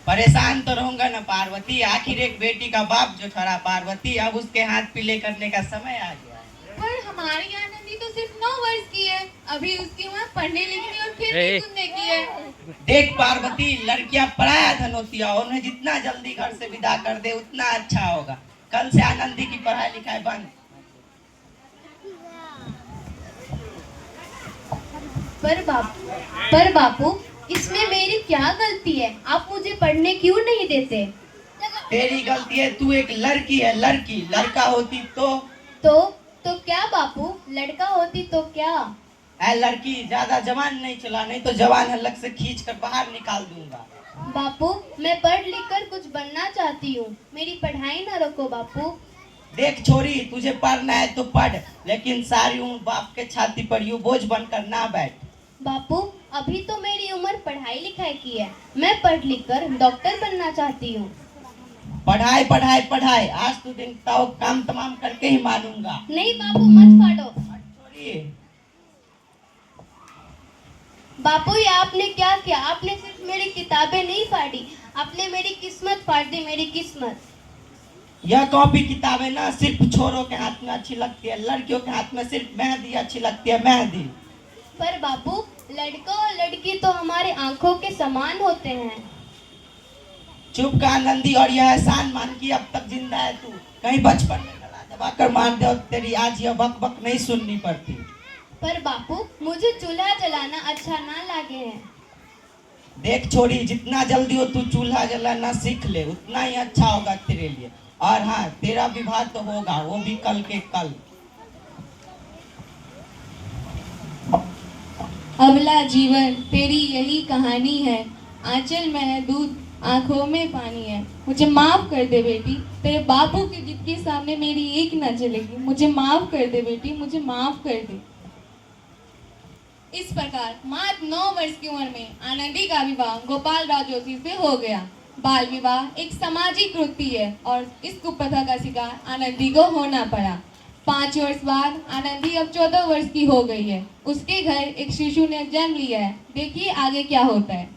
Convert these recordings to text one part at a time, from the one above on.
परेशान तो रहूंगा ना पार्वती, आखिर एक बेटी का बाप जो ठहरा पार्वती, अब उसके हाथ पीले करने का समय आ गया है। पर हमारी आनंदी तो सिर्फ 9 वर्ष की है, अभी उसकी उम्र पढ़ने लिखने और फिर सुनने की है। देख पार्वती, लड़कियां पराया धन होती है, उन्हें जितना जल्दी घर से विदा कर दे उतना अच्छा होगा। कल से आनंदी की पढ़ाई लिखाई बंद। पर बापू, इसमें मेरी क्या गलती है? आप मुझे पढ़ने क्यों नहीं देते? तेरी गलती है, तू एक लड़की है, लड़की। लड़का होती तो क्या बापू, लड़का होती तो क्या? ऐ लड़की, ज्यादा जवान नहीं चला, नहीं तो जवान हलक से खींच कर बाहर निकाल दूंगा। बापू, मैं पढ़ लिख कर कुछ बनना चाहती हूँ, मेरी पढ़ाई ना रोको बापू। देख छोरी, तुझे पढ़ना है तो पढ़, लेकिन सारी उम्र बाप के छाती पर यूं बोझ बनकर ना बैठ। बापू, अभी तो मेरी उम्र पढ़ाई लिखाई की है, मैं पढ़ लिख कर डॉक्टर बनना चाहती हूँ। पढ़ाई पढ़ाई पढ़ाई, आज तो दिन तो काम तमाम करके ही मानूंगा। नहीं बापू, मत फाड़ो। छोरी, बापू ये आपने क्या किया? आपने सिर्फ मेरी किताबें नहीं फाड़ी, आपने मेरी किस्मत फाड़ दी, मेरी किस्मत। यह कॉपी किताबें ना सिर्फ छोरों के हाथ में अच्छी लगती है, लड़कियों के हाथ में सिर्फ मेहंदी अच्छी लगती है, मेहंदी। पर बापू, लड़का और लड़की तो हमारे आंखों के समान होते हैं। चुप का आनंदी, और यह एहसान मान की अब तक जिंदा है तू, कहीं बचपन में गला दबाकर मार दे और तेरी आज यह बक बक नहीं सुननी पड़ती। पर बापू, मुझे चूल्हा जलाना अच्छा ना लगे है। देख छोरी, जितना जल्दी हो तू चूल्हा जलाना सीख ले, उतना ही अच्छा होगा तेरे लिए। और हाँ, तेरा विवाह तो होगा, वो भी कल के कल। अबला जीवन तेरी यही कहानी है, आंचल में है दूध, आंखों में पानी है। मुझे माफ कर दे बेटी, तेरे बापू की जिद के सामने मेरी एक न चलेगी। मुझे माफ कर दे बेटी, मुझे माफ कर दे। इस प्रकार मात्र 9 वर्ष की उम्र में आनंदी का विवाह गोपाल राव जोशी से हो गया। बाल विवाह एक सामाजिक कृति है और इस कुप्रथा का शिकार आनंदी को होना पड़ा। 5 वर्ष बाद आनंदी अब 14 वर्ष की हो गई है। उसके घर एक शिशु ने जन्म लिया है। देखिए आगे क्या होता है।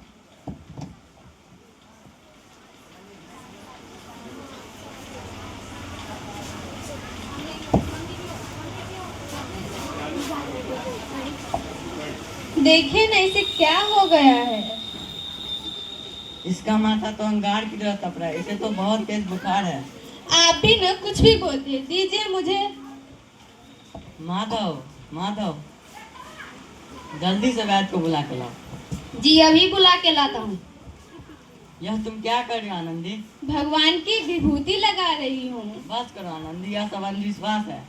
देखिए ना, इसे क्या हो गया है। इसका माथा तो अंगार की तरह तप रहा है, इसे तो बहुत तेज बुखार है। आप भी ना कुछ भी बोलते दीजिए मुझे। माधव, माधव, जल्दी से वैद्य को बुला के लाओ। जी अभी बुला के लाता हूँ। यह तुम क्या कर रही हो आनंदी? भगवान की विभूति लगा रही हूँ। बस करो आनंदी, यह सब अंधविश्वास है।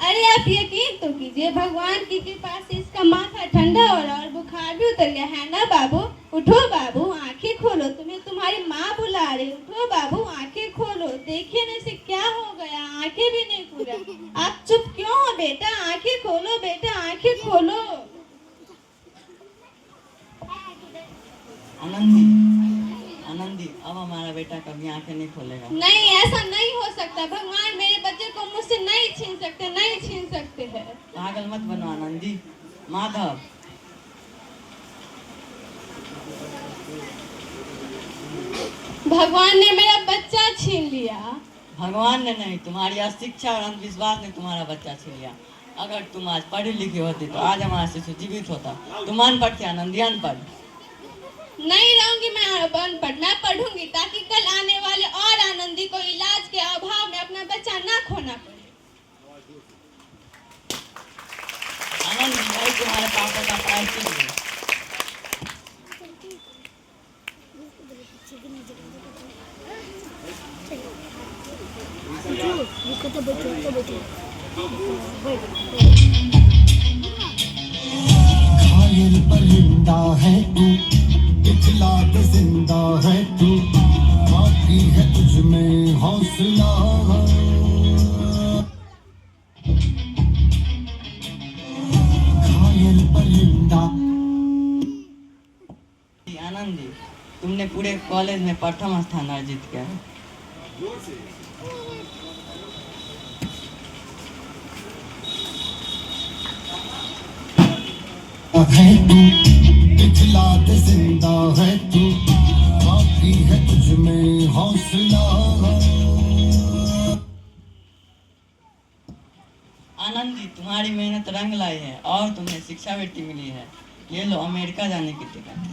अरे आप यकीन तो कीजिए, भगवान की कृपा से इसका माथा ठंडा हो रहा और बुखार भी उतर गया है ना। बाबू उठो, बाबू आंखें खोलो, तुम्हें तुम्हारी माँ बुला रही। उठो बाबू, आंखें खोलो, देखिए ना इसे क्या हो गया, आंखें भी नहीं खुला। आप चुप क्यों हो बेटा? आंखें खोलो बेटा, आंखें खोलो। आनंदी, आनंदी, अब हमारा बेटा कभी आंखें नहीं खोलेगा। नहीं, ऐसा नहीं हो सकता। भगवान मेरे बच्चे को मुझसे नहीं छीन सकते, नहीं छीन सकते हैं। पागल मत बनो आनंदी। माधव, भगवान ने मेरा बच्चा छीन लिया। भगवान ने नहीं, तुम्हारी अशिक्षा और अंधविश्वास ने तुम्हारा बच्चा छीन लिया। अगर तुम आज पढ़ी लिखी होती तो आज हमारा शिशु जीवित होता। तुम अनपढ़ थे आनंदी, अनपढ़। नहीं रहूंगी मैं अनपढ़, मैं पढ़ूंगी ताकि कल आने वाले और आनंदी को इलाज के अभाव में अपना बच्चा ना खोना पड़े। आनंदी, भाई तुम्हारे पापा का प्रायश्चित है। घायल परिंदा है तू, इखला के जिंदा है तू, बाकी है तुझ में हौसला। घायल परिंदा। आनंदी, तुमने पूरे कॉलेज में प्रथम स्थान अर्जित किया है। है तू, इखला के जिंदा है तू, बाकी बाकी है तुझ में हौसला। आनंदी, तुम्हारी मेहनत रंग लाई है और तुम्हें शिक्षावृत्ति मिली है। ये लो अमेरिका जाने की टिकट।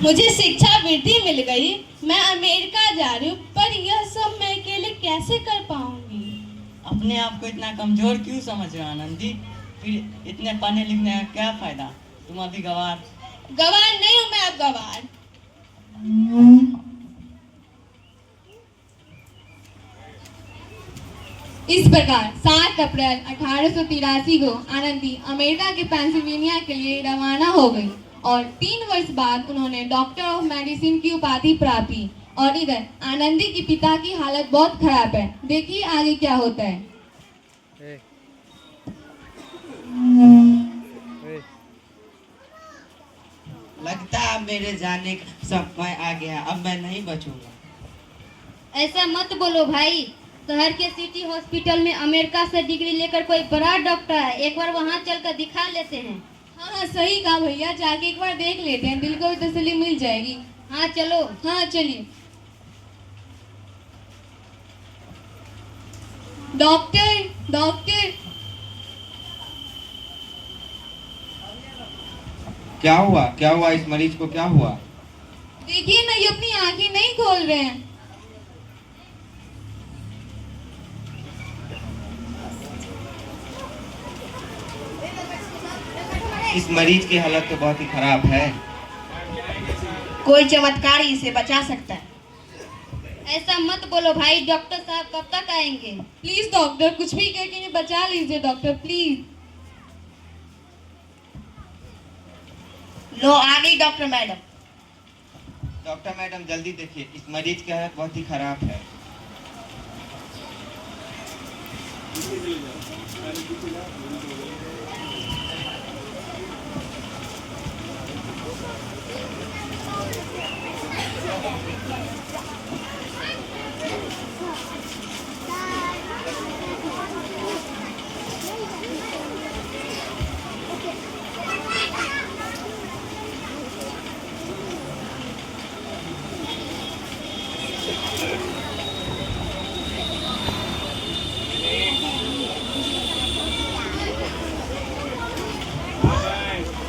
मुझे शिक्षावृत्ति मिल गई, मैं अमेरिका जा रही हूँ, पर यह सब मैं अकेले कैसे कर पाऊंगी? अपने आप को इतना कमजोर क्यों समझ रहे हो आनंदी? फिर इतने पढ़ने लिखने का क्या फायदा? तुम अभी गवार। गवार नहीं हूँ मैं अब गवार। इस प्रकार 7 अप्रैल 1883 को आनंदी अमेरिका के पेंसिल्वेनिया के लिए रवाना हो गई और 3 वर्ष बाद उन्होंने डॉक्टर ऑफ मेडिसिन की उपाधि प्राप्त की। और इधर आनंदी के पिता की हालत बहुत खराब है। देखिए आगे क्या होता है। लगता है अब मेरे जाने का समय आ गया, अब मैं नहीं बचूंगा। ऐसा मत बोलो भाई, शहर के सिटी हॉस्पिटल में अमेरिका से डिग्री लेकर कोई बड़ा डॉक्टर है, एक बार वहाँ चलकर दिखा लेते हैं। हाँ सही कहा भैया, जाके एक बार देख लेते हैं, दिल को भी तसल्ली मिल जाएगी। हाँ चलो। हाँ चलिए। Doctor doctor. क्या हुआ? क्या हुआ? इस मरीज को क्या हुआ? देखिए ना, ये अपनी आंखें नहीं खोल रहे हैं। इस मरीज की हालत तो बहुत ही खराब है। कोई चमत्कार ही इसे बचा सकता है। ऐसा मत बोलो भाई, डॉक्टर साहब कब तक आएंगे? प्लीज डॉक्टर, कुछ भी करके इन्हें बचा लीजिए डॉक्टर, प्लीज। लो आ गई डॉक्टर मैडम। डॉक्टर मैडम जल्दी देखिए, इस मरीज की हालत बहुत ही खराब है।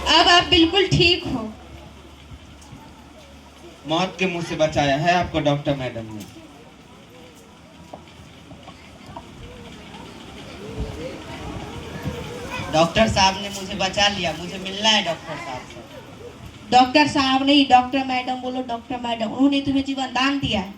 अब आप बिल्कुल ठीक हो। मौत के मुंह से बचाया है आपको डॉक्टर मैडम ने। डॉक्टर साहब ने मुझे बचा लिया, मुझे मिलना है डॉक्टर साहब से। डॉक्टर साहब नहीं, डॉक्टर मैडम बोलो, डॉक्टर मैडम। उन्होंने तुम्हें जीवन दान दिया है।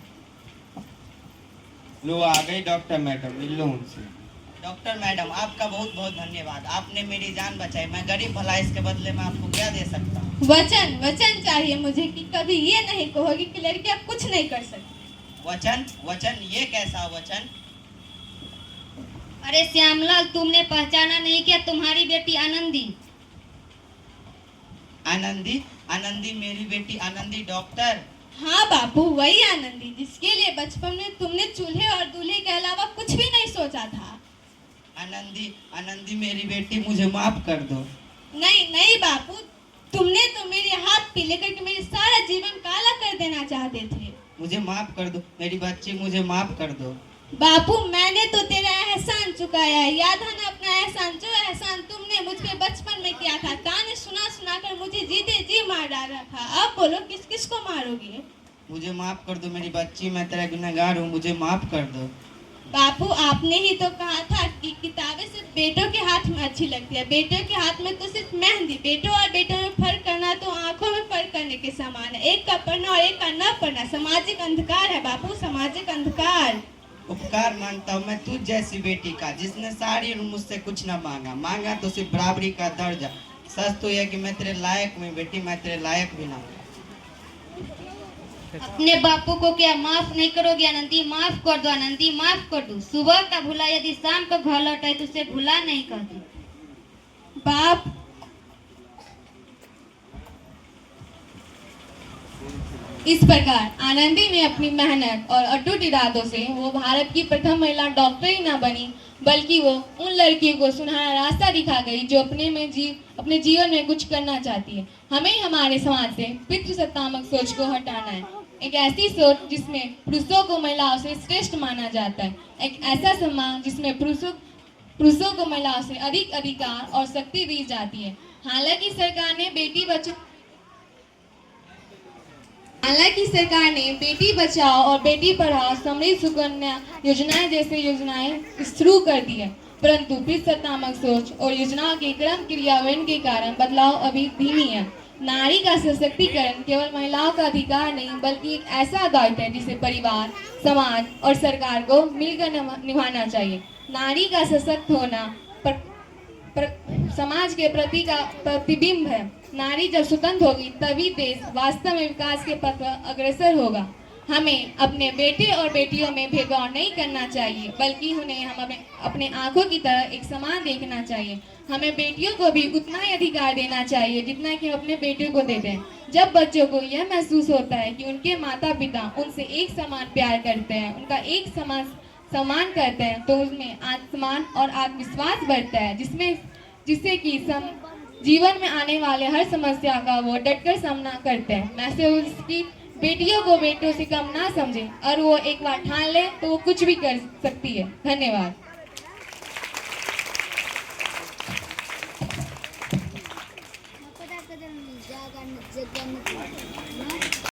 लो आ गई डॉक्टर मैडम, मिल लो उनसे। डॉक्टर मैडम आपका बहुत बहुत धन्यवाद, आपने मेरी जान बचाई। मैं गरीब भला, इसके बदले में आपको क्या दे सकता हूँ? वचन वचन चाहिए मुझे कि कभी ये नहीं कहोगी कि लड़कियां कुछ नहीं कर सकती। वचन? वचन? ये कैसा वचन? अरे श्यामलाल, तुमने पहचाना नहीं क्या? तुम्हारी बेटी आनंदी। आनंदी? आनंदी मेरी बेटी आनंदी डॉक्टर? हाँ बापू, वही आनंदी जिसके लिए बचपन में तुमने चूल्हे और दूल्हे के अलावा कुछ भी नहीं सोचा था। आनंदी, आनंदी मेरी बेटी, मुझे माफ कर दो। नहीं नहीं बापू, तुमने तो मेरे हाथ पीले करके मेरे सारा जीवन काला कर देना चाहते थे। मुझे माफ कर दो मेरी बच्ची, मुझे माफ कर दो। बापू, मैंने तो तेरा एहसान चुकाया है, याद है ना अपना एहसान? जो एहसान तुमने मुझ पे बचपन में किया था, ताने सुना सुना कर मुझे जीते जी मार डाला था। अब बोलो किस किस को मारोगे? मुझे माफ कर दो मेरी बच्ची, मैं तेरा गुनहगार हूँ, मुझे माफ कर दो। बापू, आपने ही तो कहा था कि किताबें सिर्फ बेटों के हाथ में अच्छी लगती है, बेटों के हाथ में तो सिर्फ मेहंदी। बेटों और बेटों में फर्क करना तो आंखों में फर्क करने के समान है। एक का पढ़ना और एक का न पढ़ना सामाजिक अंधकार है बापू, सामाजिक अंधकार। उपकार मानता हूँ मैं तुझ जैसी बेटी का, जिसने सारी उम्र मुझसे कुछ ना मांगा तो सिर्फ बराबरी का दर्जा। सच तो यह कि मैं तेरे लायक हूँ बेटी, मैं तेरे लायक भी ना हूँ। अपने बापू को क्या माफ नहीं करोगे आनंदी? माफ कर दो आनंदी, माफ कर दो। सुबह का भूला यदि शाम को घर लौटाए तो उसे भूला नहीं कर दो। बाप, इस प्रकार आनंदी ने अपनी मेहनत और अटूट इरादों से वो भारत की प्रथम महिला डॉक्टर ही न बनी, बल्कि वो उन लड़कियों को सुनहरा रास्ता दिखा गई जो अपने जीवन में कुछ करना चाहती है। हमें हमारे समाज से पितृसत्तात्मक सोच को हटाना है। एक ऐसी सोच जिसमें पुरुषों को महिलाओं से श्रेष्ठ माना जाता है, एक ऐसा समाज जिसमें पुरुषों को महिलाओं से अधिक अधिकार और शक्ति दी जाती है। हालांकि सरकार ने बेटी बचाओ और बेटी पढ़ाओ, समृद्धि सुकन्या योजनाएं जैसे योजनाएं शुरू कर दी है, परंतु पितृसत्तात्मक सोच और योजनाओं के क्रम क्रियान्वयन के कारण बदलाव अभी धीमी है। नारी का सशक्तिकरण केवल महिलाओं का अधिकार नहीं बल्कि एक ऐसा दायित्व है जिसे परिवार, समाज और सरकार को मिलकर निभाना चाहिए। नारी का सशक्त होना समाज के प्रति का प्रतिबिंब है। नारी जब स्वतंत्र होगी तभी देश वास्तव में विकास के पथ पर अग्रसर होगा। हमें अपने बेटे और बेटियों में भेदभाव नहीं करना चाहिए बल्कि उन्हें हम अपने आंखों की तरह एक समान देखना चाहिए। हमें बेटियों को भी उतना ही अधिकार देना चाहिए जितना कि हम अपने बेटों को देते हैं। जब बच्चों को यह महसूस होता है कि उनके माता पिता उनसे एक समान प्यार करते हैं, उनका एक समान सम्मान करते हैं, तो उसमें आत्मसम्मान और आत्मविश्वास बढ़ता है, जिससे कि जीवन में आने वाले हर समस्या का वो डटकर सामना करते हैं। मैं से उसकी बेटियों को बेटों से कम ना समझे और वो एक बार ठान ले तो वो कुछ भी कर सकती है। धन्यवाद।